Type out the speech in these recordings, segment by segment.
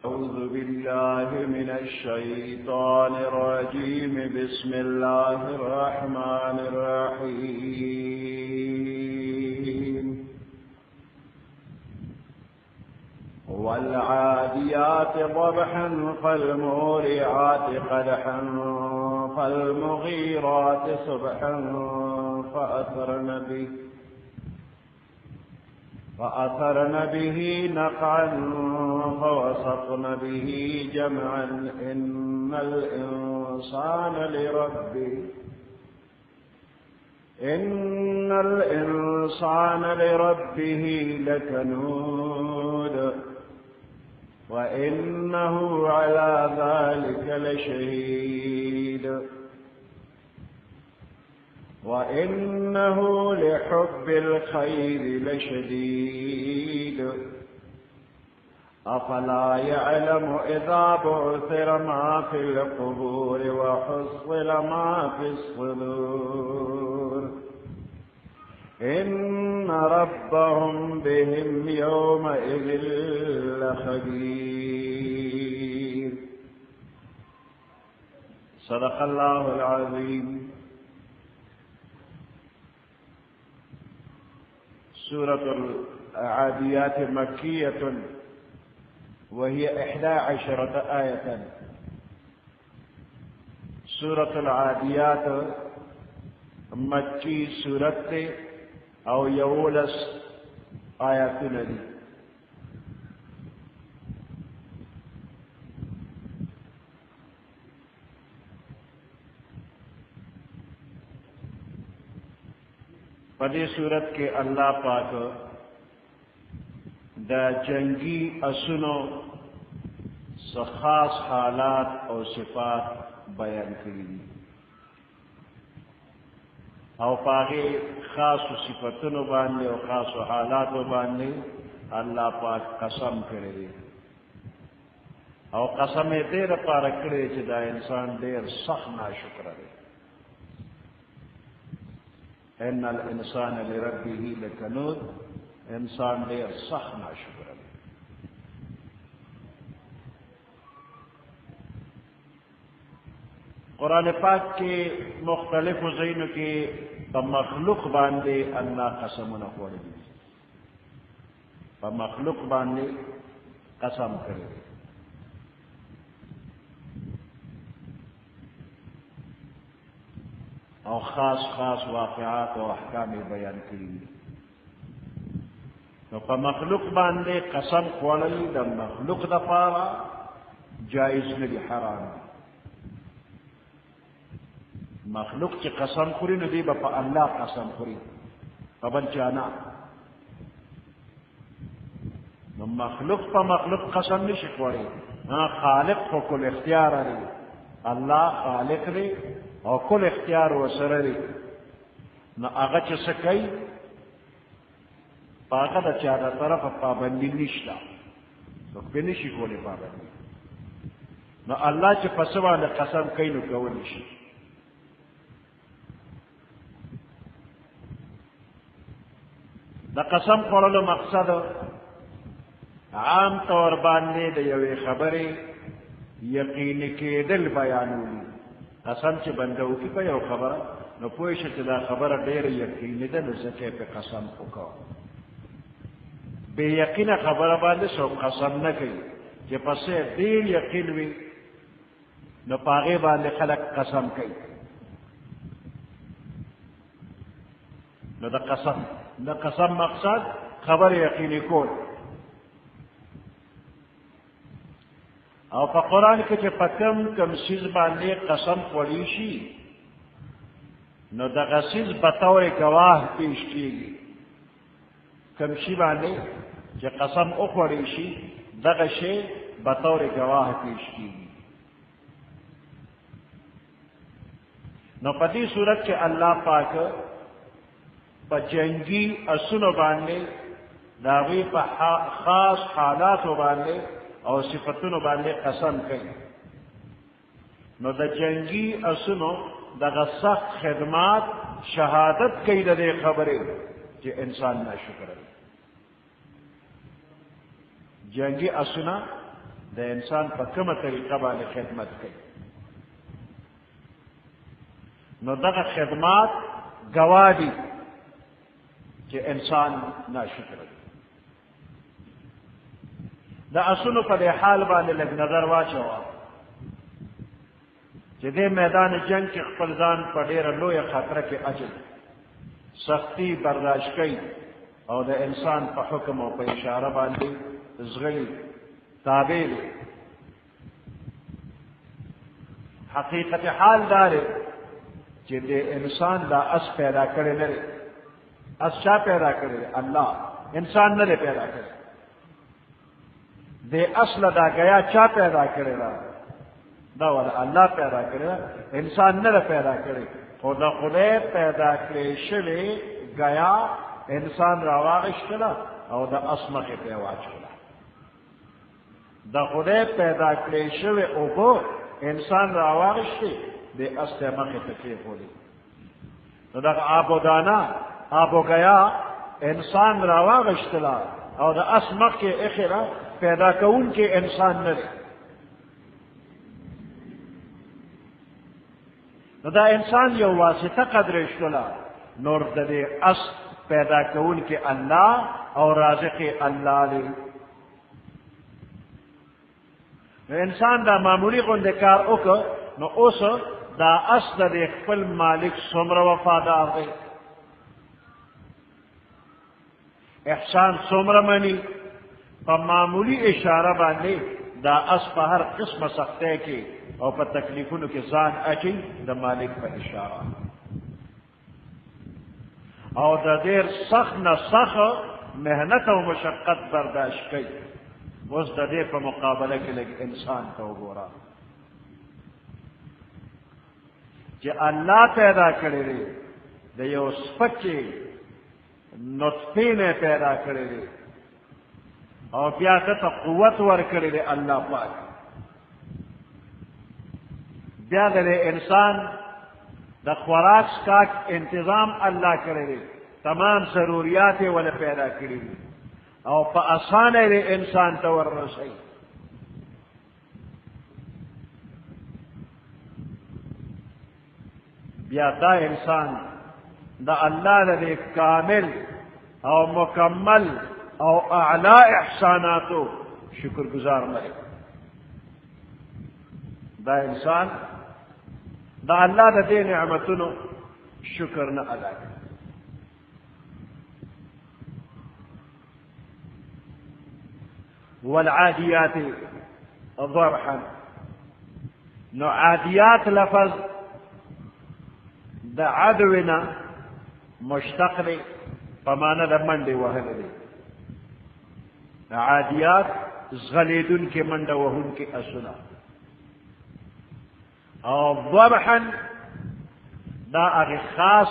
أعوذ بالله من الشيطان الرجيم بسم الله الرحمن الرحيم والعاديات ضبحا فالموريات قدحا فالمغيرات صبحا فأثرن به نقعا فوسطن به جمعا إن الإنسان لربه لكنود وإنه على ذلك لشهيد وإنه لحب الخير لشديد أفلا يعلم إذا بعثر ما في القبور وحصل ما في الصدور إن ربهم بهم يومئذ لخبير. صدق الله العظيم. سورة العاديات مكية وهي 11 آية. سورة العاديات مکی سورت تے او 11 آیاتونه دي. پدې صورت کې الله پاک دا جنگی اسونو خاص حالات او صفات بیان کړي دي او پاغه خاص صفاتونو باندې او خاص حالاتو باندې الله پاک قسم کړی دی او قسم یې دې لپاره کړی چې دا انسان ډېر سخت ناشکر دی. ان الانسان لربه لکنود، انسان ډېر سخت ناشکر دی. قرآن پاک کې مختلفو ځایونو کې په مخلوق باندې الله قسمونه خوړلي دي، په مخلوق باندې قسم کړی دی. او خاص واقعات او احکام بیان کړي دي. نو په مخلوق باندې قسم خوړل د مخلوق دپاره جایز نه دي، حرام دي. مخلوق چې قسم خوري نو دی به په الله قسم خوري، په بل چا نه. نو مخلوق په مخلوق قسم نشي خوړی. خالق خو کل اختیار لري، الله خالق دی او کل اختیار ورسره دی. نو هغه چې څه کوي په هغه د چا د طرفه پابندي نشته، څوک پرې نشي کولی پابندي. نو الله چې په څه باندې قسم کوي نو کولی شي. د قسم خوړلو مقصد عام طور باندې د یوې خبرې یقیني کېدل بیانوي. قسم چې بنده وکړي په یو خبره نو پوه شي چې دا خبره ډېره یقیني ده، نو ځکه یې پې قسم وکړو. بې یقینه خبره باندې څوک قسم نه کوي، چې پس یې ډېر یقین وي نو په هغې باندې خلک قسم کوي. نو د قسم مقصد خبر یقیني کول. او په قرآن کې چې په کم څیز باندې قسم خوړی شي نو دغه څیز په طور ګواه پیش کېږي. کم شي باندې چې قسم وخوړی شي دغه شی په طور ګواه پیش کېږي. نو په دې صورت کې الله پاک په جنگی اسونو باندې د هغوی په خاص حالاتو باندې او صفتونو باندې قسم کوي. نو د جنگی اسونو دغه سخت خدمات شهادت کوي د دې خبرې چې انسان ناشکر دی. جنگی اسونه د انسان په کومه طریقه باندې خدمت کوي. نو دغه خدمات گواه دي چې انسان ناشکر دی. د اسونو په دې حال باندې لږ نظر واچوه چې دې میدان جنگ کې خپل ځان په ډېره لویه خطره کې اچوي، سختی برداشت کوي او د انسان په حکم او په اشاره باندې زغی تابع دی. حقیقت حال دار چې د انسان دا اس پیدا کړی نه دی. اس چا پیدا کړی دی؟ الله. انسان نه دی پیدا کړی. د اصل دا گیا چا پیدا کړی دا؟ دا ول الله پیدا کړی، انسان نه پیدا کړی. خو د خدای پیدا کړی شوی گیا انسان راواغشتله او د اس مخې ته واچوله. د خدای پیدا کړی شوی اوبه انسان راواغشتې د اس ته مخې ته کېښودې. نو دغه آب و دانه آب و گیا انسان راواغشتله او د اس مخ کې اخره پیدا کوونکی انسان نه دی. نو دا انسان یو واسطه قدرې شوله، نور د دې اس پیدا کوونکی الله او رازق الله دی. نو انسان دا معمولی غوندې کار وکړ، نو اوس دا اس د خپل مالک څومره وفادار دی، احسان څومره مني. په معمولی اشاره باندې دا اس په هر قسمه سختۍ کې او په تکلیفونو کې ځان اچي د مالک په اشاره، او د ډېر سخت نه سخت محنت او مشقت برداشت کوي. اوس د دې په مقابله کې لږ انسان ته وګوره چې الله پیدا کړی دی، د یو سپکې نطفې نه پیدا کړی دی او بیا ته قوت ورکړی دی الله پاک. بیا د انسان د خوراک څښاک انتظام الله کړی دی، تمام ضروریات یې ول پیدا کړي دي او په اسانه یې انسان ته وررسوي. بیا دا انسان د الله د کامل او مکمل او اعلی احساناتو شکر گزار نه دی. دا انسان دا الله د دې نعمتونو شکر نه ادا کوي. والعاديات ضبحا. نو عاديات لفظ د عدونا مشتق دی په معنا د منډې وهل دی. عاديات زغلیدونکې منډه وهونکې اسونه. او ضبحا دا هغه خاص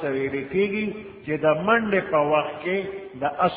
ته ویل کېږي چې د منډې په وخت کې د اس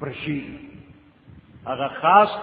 پرشي. هغه خاص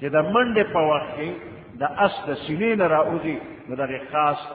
چې د منډې په وخت کې د اس د سینې نه راوځي، نو دغه خاص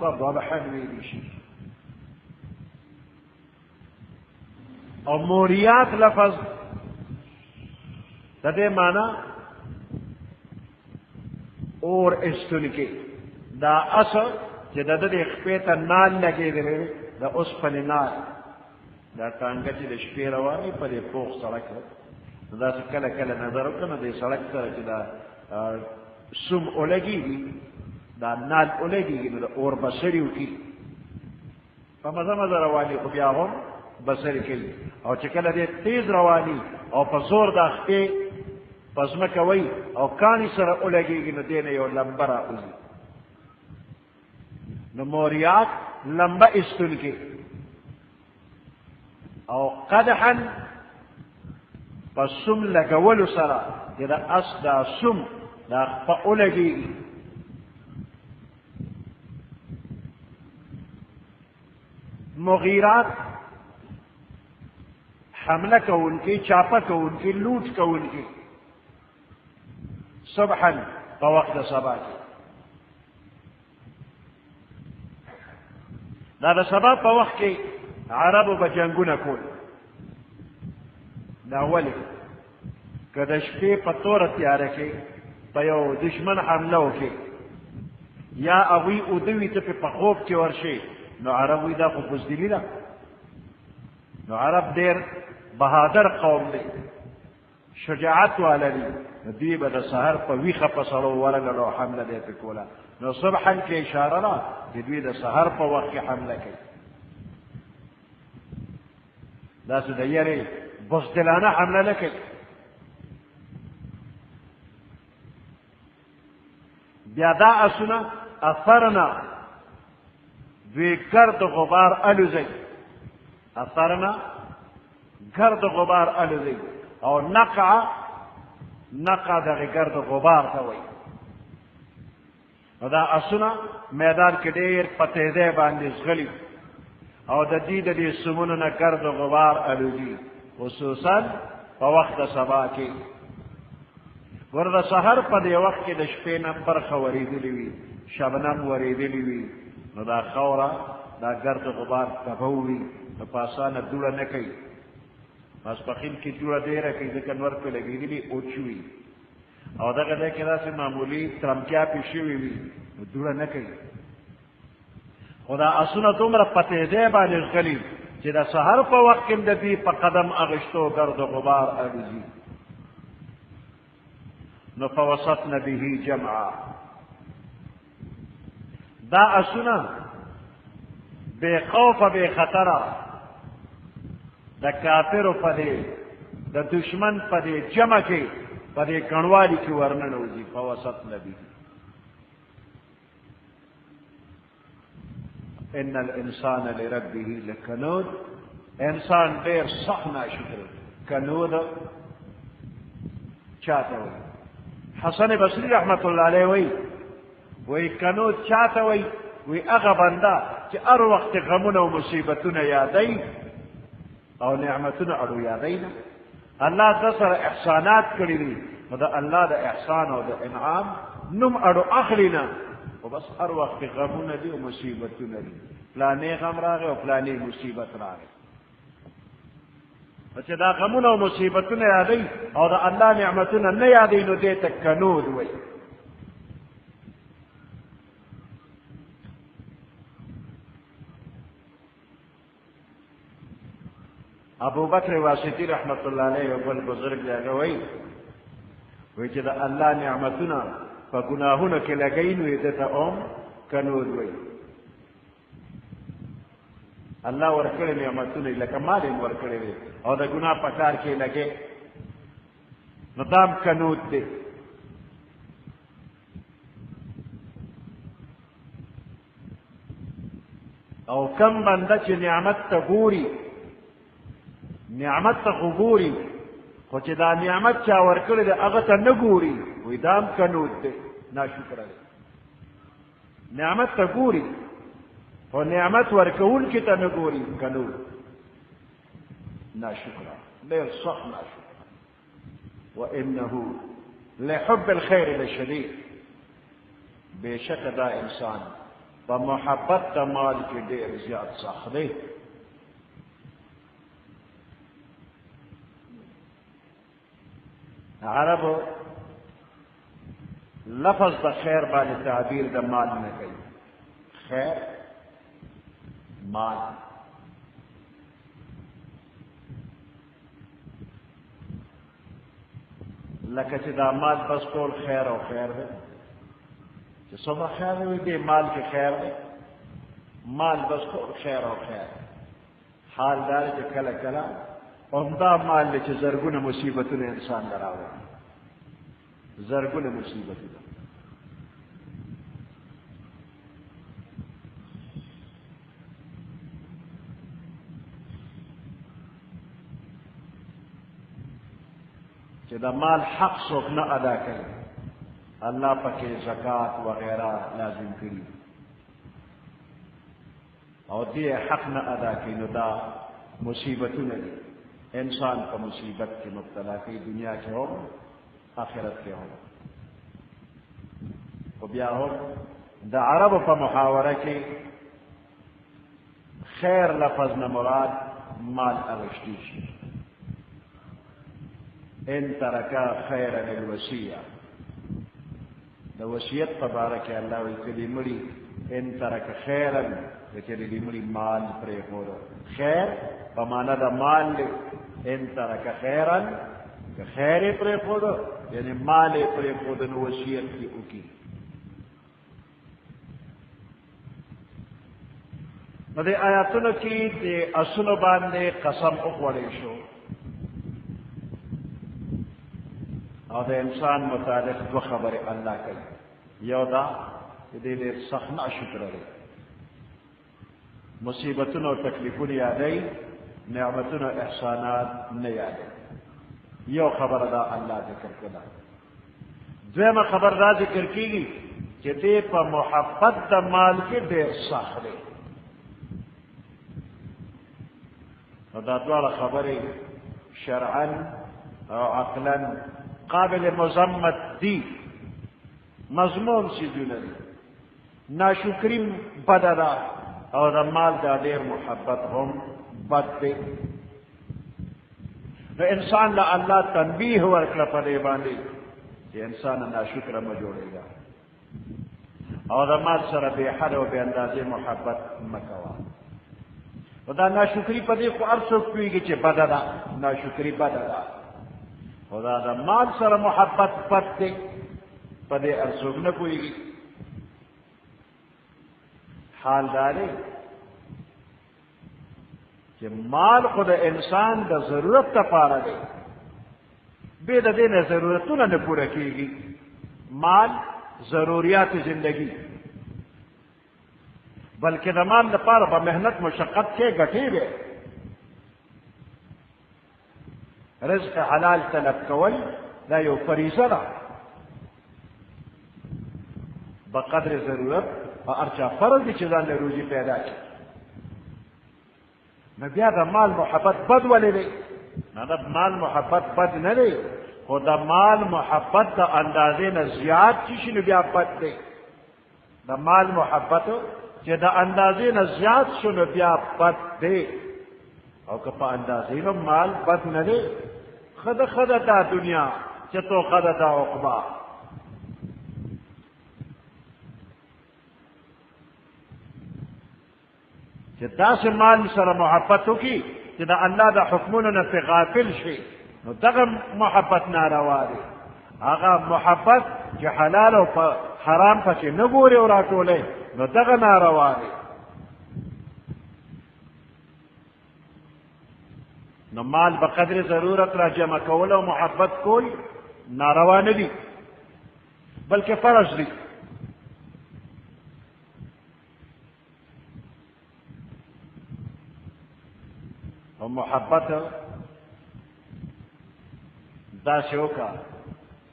ته ضبحا ویل شي. او موریات لفظ د دې معنی اور استونکي. دا اس چې د دې خپې ته نال لګېدلی د اوسپنې نال، دا ټانګه چې د شپې روانې په دې پوخ سړک دا کله کله نظر وکړه نو دې سړک سره چې دا سم اولګېږي، دا نال اولګېږي، نو د اور بسرې وکړي په مزه مزه روانې، خو بیا هم بسرې کوي. او چې کله دې تیز رواني او په زور دا خپې په ځمکه وي او کاڼي سره اولګېږي، نو دې نه یو لمبه راوځي. نو موریات لمبه ایستونکي. او قدحا په سم لګولو سره چې د اس دا سم دا په اولګېږي. مغیرات حمله کوونکي، چاپه کوونکي، لوټ کوونکي. صبحا په وخت د سبا کې. دا د سبا په وخت کې عربو به جنګونه کول. دا ولې که د شپې په توره تیاره کې په یو دشمن حمله وکړي یا هغوی اوده وي ته په خوب کې ورشي نو عرب وي دا خو بزدلي ده نو عرب ډېر بهادر قوم دی شجاعت والا دی دوی به د سحر په ویښه په سړو ورغلل او حمله دی پې کوله نو صبحا کې اشاره ده چې دوی د سحر په وخت کې حمله کوي داسې د یارې بزدلانه حمله نه کوي بیا دا اسونه اثرنا دوی گرد غبار الوزي اثرنا گرد غبار الوزي او نقع دغه گرد غبار ته وایي دا اسونه میدان کې ډېر په تیزۍ باندې ځغلي او د دې سمونو نه گرد غبار الوزي خصوصا په وخت د سبا کې ور د سحر په دې وخت کې د شپې نه برخه ورېدلې وي شبنم ورېدلې وي نو دا خوره دا گرد غبار تبه وي نو په اسانه دوړه نه کوي ماسپښین کې دوړه ډېره کوي ځکه نور پرې لګېدلي اوچ وي او دغه ځای کې داسې معمولي ترمکیا پې شوي وي نو دوړه نه کوي خو دا اسونه دومره په تیزۍ باندې ځغلي چې د سحر په وخت کې د دوی په قدم اغشتو گرد غبار الوزي نو فوسطن به جمعا دا اسونه بے خوف بے خطره د کافرو په دې د دشمن په دې جمع کې په دې کڼوالي کې ورننوځي فوسطن به ان الانسان لربه لکنود انسان ډېر سخت ناشکر کنود چاته وایي حسن بصری رحمت الله علیه وی کنود چاته وی هغه بنده چې هر وخت غمونه او مصیبتونه یادوي او نعمتونه اړو یادوي نه الله د سره احسانات کړي دي نو د الله د احسان او د انعام نوم اړو اخلي نه خو بس هر وخت غمونه دي او مصیبتونه دي فلانې غم راغی او فلانې مصیبت راغی چې دا غمونه او مصیبتونه یادوي او د الله نعمتونه نه یادوي نو دې ته کنود وایي ابو بکر واسطی رحمت الله علیه او بل بزرگ دی هغه وایي چې د الله نعمتونه په ګناهونو کې لګوي نو یې دې ته کنود وایي الله ورکړي نعمتونه لکه مال یې ورکړي دي او د ګناه په کار کې لګي نو دا کنود دی او کم بنده چې نعمت ته ګوري نعمت ته خو ګوري خو چې دا نعمت چا ورکړی دی هغه ته نه ګوري وایي دا هم کنود دی ناشکره دی نعمت ته ګوري خو نعمت ورکوونکي ته نه ګوري کنود ناشکره ډېر سخت ناشکره وانه لحب الخير لشدید بېشکه دا انسان په محبت د مال کې ډېر زیات سخت دی عربو لفظ د خیر باندې تعبیر د مال نه کوي خیر مال لکه چې دا مال بس ټول خیر او خیر دی چې څومره خیر وي دې مال کې خیر دی مال بس ټول خیر او خیر حال دار چې کله کله همدا مال دی چې زرګونه مصیبتونه انسان ته راوړي زرګونه مصیبتونه چې دا مال حق څوک نه ادا کوي الله پکې زکات وغیرہ لازم کړي او دې حق نه ادا کوي نو دا مصیبتونه دي انسان په مصیبت کې مبتلا کوي دنیا کې هم آخرت کې هم او بیا هم د عربو په محاوره کې خیر لفظ نه مراد مال اغشتی شي ان ترکا خیرا الوصیه د وصیت په باره کې الله وی کړي مړي ان ترک خیرا چې دې مړي مال پرې خور خیر په معنا د مال ان ترک خیرا که خیر پرې خور یعنی مال پرې خور نو وصیت کی وکي نو د آیاتونو کې د اصل باندې قسم وخوړې شو او د انسان متعلق دو خبرې الله کوي یو دا چې دې سخت ناشکر لري مصیبتونو او تکلیفونو یادای نعمتونو احسانات نه یادای یو خبره دا الله ذکر کړه دویمه خبر دا ذکر کیږي چې دې په محبت د مال کې ډېر سخت دی دا دواړه خبرې شرعا او عقلا قابل مذمت دي مضمون سيزونه دي ناشکری بد ده او د مال دا ډېر محبت هم بد دی نو انسان له الله تنبیه ورکړه په دې باندې چې انسان ناشکره مه جوړېږه او د مال سره بې حد او بې اندازې محبت مه کوه و دا ناشکری په دې خو هر څوک پوهېږي چې بده ده ناشکري بده ده خو دا د مال سره محبت بد دی په دې هر څوک نه پوهېږي حال دا دی چې مال خو د انسان د ضرورت لپاره دی بې د دې نه ضرورتونه نه پوره کېږي مال ضروریات زندگی بلکې د مال لپاره به محنت مشقت کې ګټې وي رزق حلال طلب کول دا یو فریضه ده بقدر ضرورت او ارچا فرض دي چې ځان له روزي پیدا کړي نو بیا د مال محبت بد ولې دی نه د مال محبت بد نه دی خو د مال محبت د اندازې نه زیات شي نو بیا بد دی د مال محبت چې د اندازې نه زیات شو نو بیا بد دی او که په اندازې نو مال بد نه دی خده دا دنیا چې تو خده دا عقبه چې داسې مال سره محبت وکړي چې د الله د حکمونو نه پې غافل شي نو دغه محبت ناروا دی هغه محبت چې حلال او حرام پکې نه ګوري او راټولوي نو دغه ناروا دی نو مال بقدر ضرورت را جمع کول او محبت کول ناروا نه دي بلکې فرض دي او محبت داسې وکړه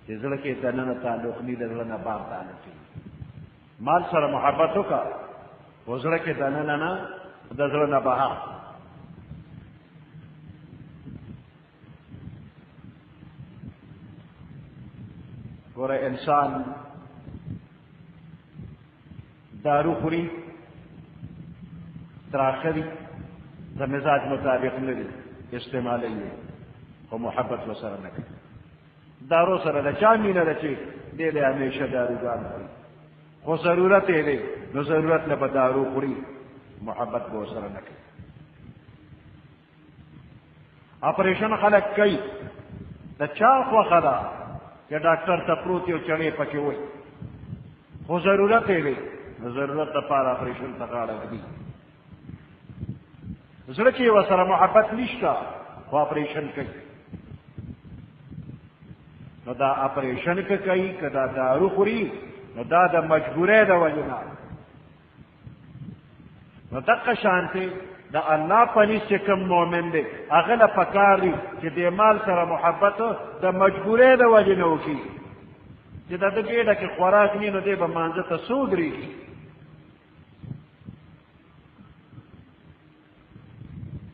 چې زړه کې دننه تعلق نه د زړه نه بار تعلق مال سره محبت وکړه خو زړه کې دننه نه د زړه نه بهر ګوره انسان دارو خوري تراخه دي د مزاج مطابق نه دي استعمالوي خو محبت ورسره نه کوي دارو سره د چا مینه ده چې دی دی همیشه داروګان خوري خو ضرورت یې دی نو ضرورت نه به دارو خوري محبت به ورسره نه کوي اپریشن خلک کوي د چا خوښه ده چې ډاکټر ته پروت یو چڼې پکې وي خو ضرورت یې دی نو ضرورت لپاره اپریشن ته غاړه ږدي زړه کې ورسره محبت نشته خو اپریشن کوي نو دا اپریشن که کوي که دا دارو خوري نو دا د مجبورۍ د وجې نه نو دقه شانتې د الله په نس چې کوم مؤمن دی هغه له پکار دي چې د مال سره محبت د مجبورۍ د وجې نه وکړي چې د ده ګېډه کې خوراک نه نو دی به مانځه ته څو درېږي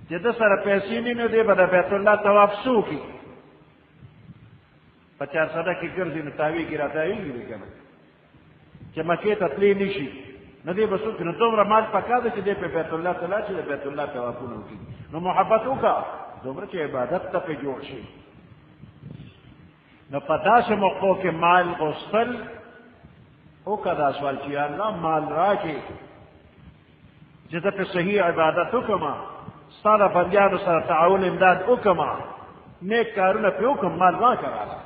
چې ده سره پیسې نه نو دی به د بیت الله طواف څو کړي په چارسده کې ګرځي نو تاویږي را تاویږي دی که نه چې مکې ته تللی نه شي نو دی به څوک نو دومره مال پکار دی چې دی په بیت الله ته لاړ شي د بیت الله طوافونه وکړي نو محبت وکړه دومره چې عبادت ته پې جوړ شي نو په داسې موقعو کې مال غوښتل وکړه دا سوال چې یا الله مال راکړې چې زه پرې صحیح عبادت وکړم ستا د بندیانو سره تعاون امداد وکړم نیک کارونه پرې وکړم مال راکړه راله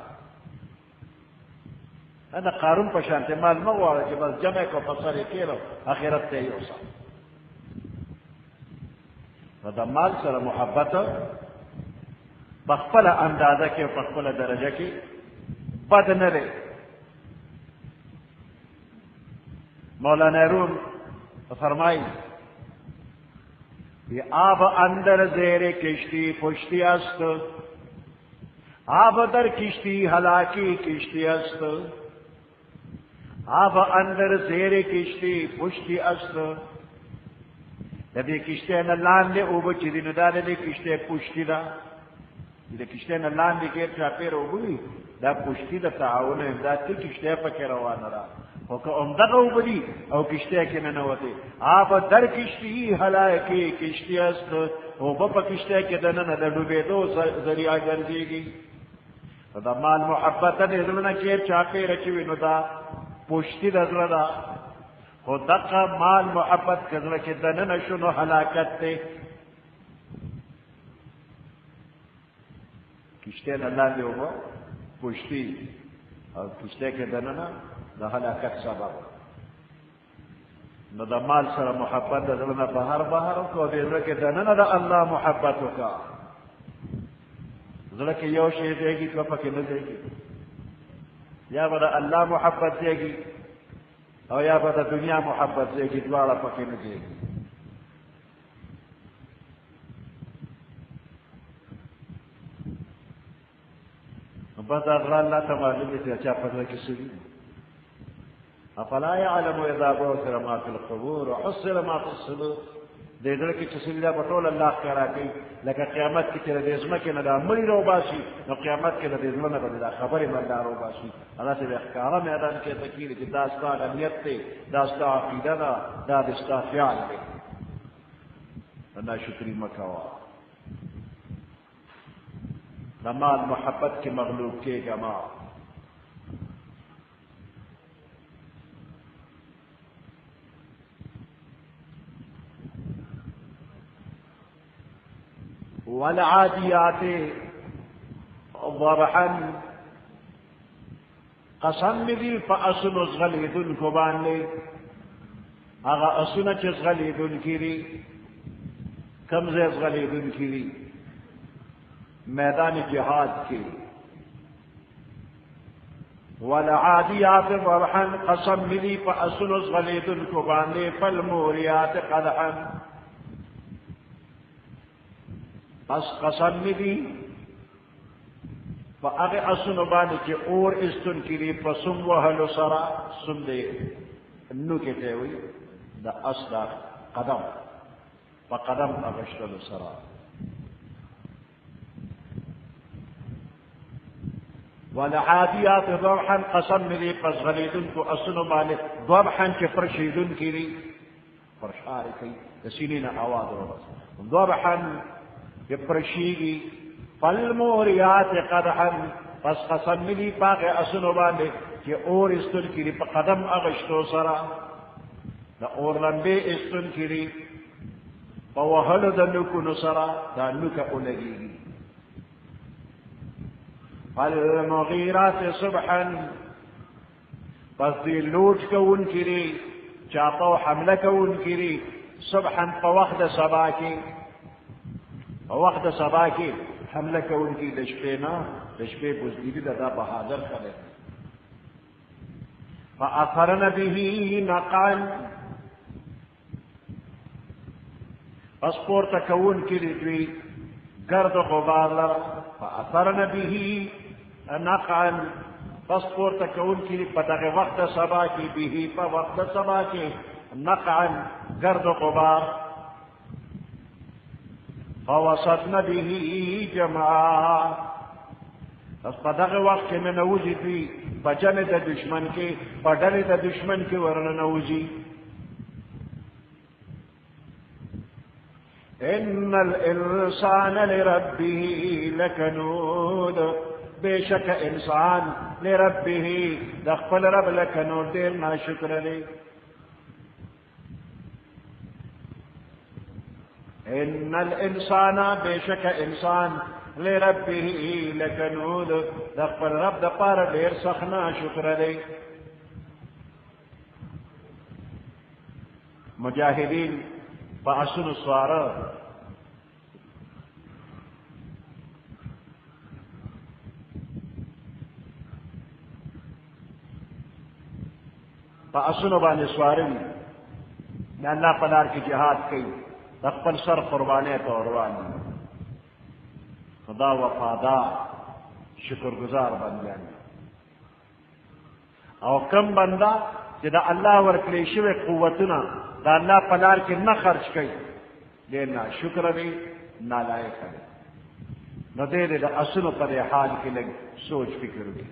دا قارون په شانتې مال مه غواړه چې بس جمع کړو په سر یې کېږدو آخرت ته یې یوسه نو د مال سره محبت په خپله اندازه کې او په خپله درجه کې بد نه دی مولانا روم فرمائی کہ آب اندر زیر کشتی پشتی است آب در کشتی ہلاکی کشتی است آب اندر زیر کشتی پشتی است دے کشتے نہ لان دے اوبو چیزی ندا دے کشتے پشتی دا دے کشتے نہ لان دے کیر چاپیر اوبوی دا پشتی دا تعاون امداد تی کشتے پکے روان را او که عمدغه اوبدی او کشتے کے ننوتے آب در کشتی ہلاکی کشتی است اوبو پا کشتے کے دنن دا ڈوبے دو ذریعہ گرزی گی دا مال محبت دے دلنا کیر چاپیر چوی نو دا پشتی دا دلنا خو دقا مال محبت کذر کے دنن شنو ہلاکت تے کشتے نلان دے اوبو پشتی اور کشتے کے دنن دا ہلاکت سبب نو دا مال سر محبت دا دلنا بہر بہر کو دے کے دنن دا اللہ محبت کا ذلك یو شیء دے گی تو پکے نہ دے گی یا بدا اللہ محبت دے گی او یا بدا دنیا محبت دے گی دوارا پکے نہ دے گی بس اغلا اللہ تمالي تھی اچھا پتہ کسی افلا يعلم اذا بعثر ما في القبور وحصل ما في الصدور دے دل کی تسلی بطول اللہ کرا کی لکہ قیامت کی تیرے دیزمہ کے ندا مری رو باسی نو قیامت کے دیزمہ نہ بدا خبر مندہ رو باسی اللہ سے اخکارا میدان کے تکیر کہ داستا غنیت تے داستا عقیدہ دا داستا فعال دے اللہ شکری مکوا نمال محبت کے مغلوب کے گما والعادیات ضبحا قسم دی فاسن ازغلیدن کو باندے اغا اسن چ ازغلیدن کیری کم سے ازغلیدن کیری میدان جہاد کی والعادیات ضبحا قسم دی فاسن ازغلیدن کو باندے فالموریات قدحا پس قسم دی فاغی اسن بانی کی اور استن کری پسم وحلو سرا سم دے نو کہتے ہوئی دا اصلا قدم فقدم اغشتلو سرا والعادیات ضبحا قسم دی پس غلیدن کو اسن بانی ضبحا کی فرشیدن کری فرشاری کی سینین آواز رو بس ضبحا پرشیگی فالموریات قدحا پس قسم ملی پاک اسنو باندے کہ اور استن کری پا قدم اغشتو سرا دا اور لمبے استن کری پا وحل دا نکو نسرا دا نکا اولگیگی فالمغیرات صبحا پس دی لوٹ کون کری چاپا و حملہ کون کری صبحا پا وقت سبا کی وقت صبا کی حملہ کو ان کی دشپینا دشپے بزدیدی دا بہادر کرے فاثرن به نقعا پسپور تکون کی دوی گرد غبار لرا فاثرن به نقعا پسپور تکون کی پتہ وقت صبا کی به پا وقت صبا کی نقعا گرد غبار فوسطن به جمعا اس پدغ وقت میں نوزی بھی بجن دا دشمن کے پڑھنے دا دشمن کے ورن نوزی ان الانسان لربه لکنود بشك انسان لربه دخل رب لك نور دير ما شكر لي ان الانسان بشك انسان لربه لكنود دخل رب دقار دير سخنا شكر لي مجاهدين فأسن الصوارى فأسن بان سوارن اللہ پدار کی جہاد کی تقبل سر قربانے تو روانی خدا وفادار شکر گزار بن جانے او کم بندہ جدا اللہ ورکلی شوی قوتنا دا اللہ پدار کی نہ خرچ کی دینا شکر بھی نالائق ہے نہ دے دے دا اسنو پر حال کی لگ سوچ فکر بھی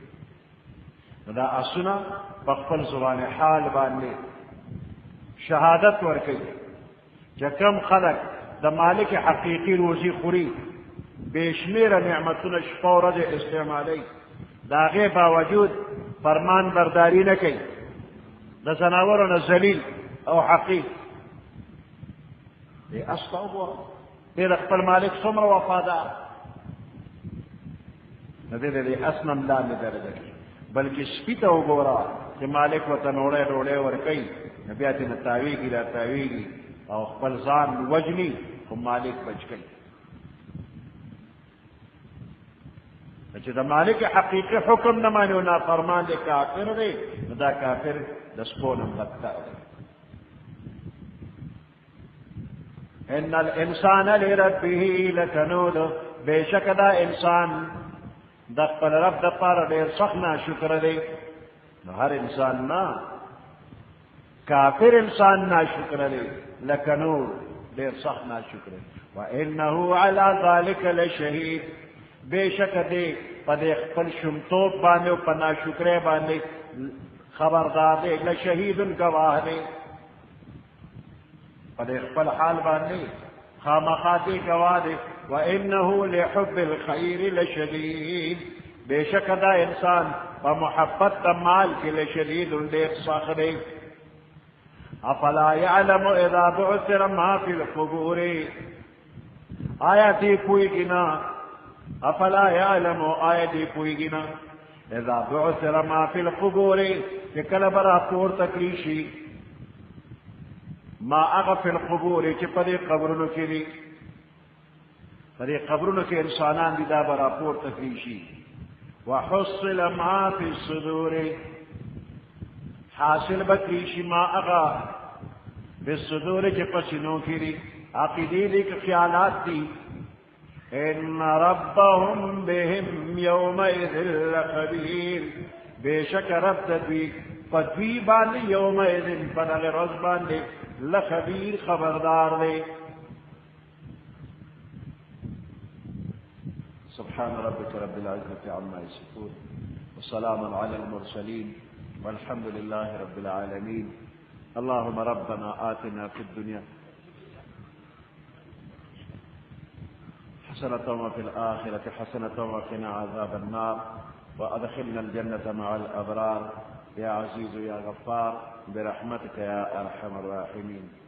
دا اسنا بخفل زبان حال باندے شہادت ورکی جکم خلق دا مالک حقیقی روزی خوری بیشمیر نعمتنا شپورد استعمالی دا غیر باوجود فرمان برداری نکی دا زناورنا ذلیل او حقیق دی استعبوا دی اخبر مالک سمر وفادار ندی دی اسنم لا ندرجه بلکہ سپیتا وګورا چې مالک وته نوړې ډوړې ورکي بیا ته تاویږي لا تاویږي او خپل ځان وجني خو مالک بچ کړي چې دا مالک حقیقي حکم نه مانو نه فرمان دي کافر دی دا کافر د سپونم بدتر دی ان الانسان لربه لکنود بشک دا انسان دخل رب دپار دیر سخنا شکر دے ہر انسان نا کافر انسان نا شکر دے لکنور دیر سخنا شکر دے وَإِنَّهُ عَلَى ذَلِكَ لَشَهِيدٌ بے شک دے پدے خپل شمتوب باندے و پنا شکرے باندے خبردار دے لشہید گواہ دے پدے خپل حال باندے خامخاتی گواہ دے وَإِنَّهُ لِحُبِّ الْخَيْرِ لَشَدِيدٌ بے شک دا انسان ومحبت مال کے لشدید دیر ساخرے افلا يعلم اذا بعثر ما في القبور آیاتی کوئی گنا افلا يعلم آیاتی کوئی گنا اذا بعثر ما في القبور کہ کل برا پور تکلیشی ما اغفی القبور چی پدی قبرنو کی دی پدی قبرنو کی انسانان دی دا برا پور تکلیشی وحصل ما في الصدور حاصل بکلیشی ما اغا بالصدور چی پسنو کی دی عقیدی دی کی خیالات دی ان ربهم بهم يومئذ لخبیر بے شک رب تدوی پدوی باندی یومئذ پدغ رز باندی لخبیر خبردار دے سبحان ربك رب العزة عما يصفون وسلام على المرسلين والحمد لله رب العالمين اللهم ربنا آتنا في الدنيا حسنة وفي الآخرة حسنة وقنا عذاب النار وأدخلنا الجنة مع الأبرار يا عزيز يا غفار برحمتك يا أرحم الراحمين